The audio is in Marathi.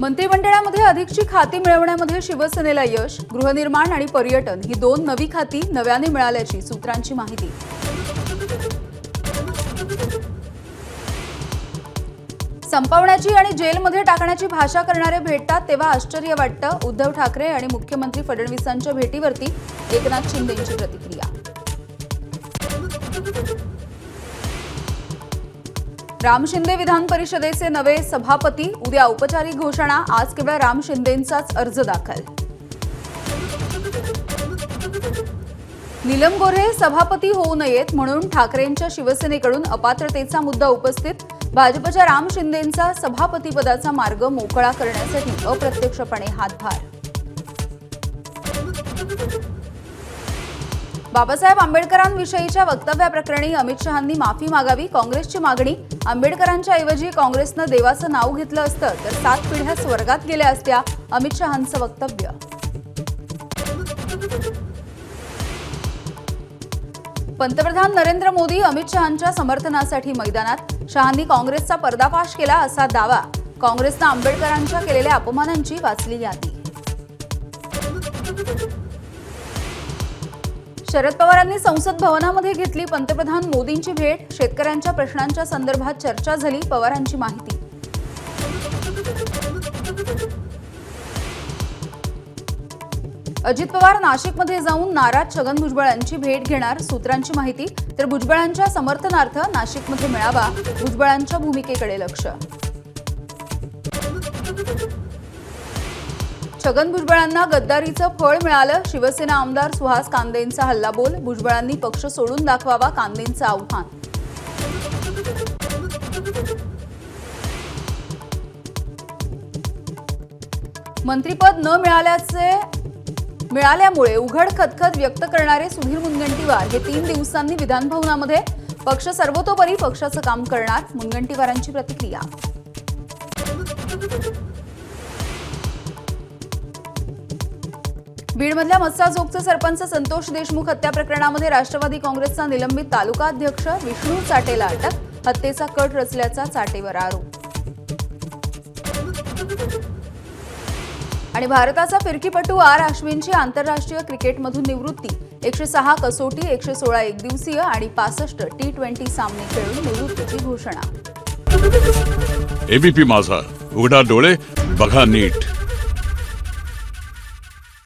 मंत्रिमंडळामध्ये अधिकची खाती मिळवण्यामध्ये शिवसेनेला यश. गृहनिर्माण आणि पर्यटन ही 2 नवी खाती नव्याने मिळाल्याची सूत्रांची माहिती. संपवण्याची आणि जेलमध्ये टाकण्याची भाषा करणारे भेटतात तेव्हा आश्चर्य वाटतं. उद्धव ठाकरे आणि मुख्यमंत्री फडणवीसांच्या भेटीवरती एकनाथ शिंदेंची प्रतिक्रिया. राम शिंदे विधान परिषदेचे नवे सभापती. उद्या औपचारिक घोषणा. आज केवळ राम शिंदेंचाच अर्ज दाखल. नीलम गोऱ्हे सभापती होऊ नयेत म्हणून ठाकरेंच्या शिवसेनेकडून अपात्रतेचा मुद्दा उपस्थित. भाजपच्या राम शिंदेंचा सभापतीपदाचा मार्ग मोकळा करण्यासाठी अप्रत्यक्षपणे हातभार. बाबासाहेब आंबेडकरांविषयीच्या वक्तव्याप्रकरणी अमित शहांनी माफी मागावी. काँग्रेसची मागणी. आंबेडकरांच्या ऐवजी काँग्रेसनं देवाचं नाव घेतलं असतं तर 7 पिढ्या स्वर्गात गेल्या असत्या. अमित शहांचं वक्तव्य. पंतप्रधान नरेंद्र मोदी अमित शहांच्या समर्थनासाठी मैदानात. शहांनी काँग्रेसचा पर्दाफाश केला असा दावा. काँग्रेसनं आंबेडकरांच्या केलेल्या अपमानांची वाचली यादी. शरद पवारांनी संसद भवनामध्ये घेतली पंतप्रधान मोदींची भेट. शेतकऱ्यांच्या प्रश्नांच्या संदर्भात चर्चा झाली. पवारांची माहिती. अजित पवार नाशिकमध्ये जाऊन नाराज छगन भुजबळांची भेट घेणार. सूत्रांची माहिती. तर भुजबळांच्या समर्थनार्थ नाशिकमध्ये मेळावा. भुजबळांच्या भूमिकेकडे लक्ष. छगन भुजबळांना गद्दारीचं फळ मिळालं. शिवसेना आमदार सुहास कांदेंचा हल्लाबोल. भुजबळांनी पक्ष सोडून दाखवावा कांदेंचं आव्हान. मंत्रिपद न मिळाल्यामुळे उघड खदखद व्यक्त करणारे सुधीर मुनगंटीवार हे 3 दिवसांनी विधानभवनामध्ये. पक्ष सर्वतोपरी पक्षाचं काम करणार. मुनगंटीवारांची प्रतिक्रिया. बीडमधल्या मस्साजोगचे सरपंच संतोष देशमुख हत्या प्रकरणामध्ये राष्ट्रवादी काँग्रेसचा निलंबित तालुकाध्यक्ष विष्णू चाटेला अटक. हत्येचा कट रचल्याचा चाटेवर आरोप. आणि भारताचा फिरकीपटू आर अश्विनची आंतरराष्ट्रीय क्रिकेटमधून निवृत्ती. 106 कसोटी, 116 एकदिवसीय आणि 65 T20 सामने खेळून निवृत्तीची घोषणा. एबीपी माझा, उघडा डोळे बघा नीट.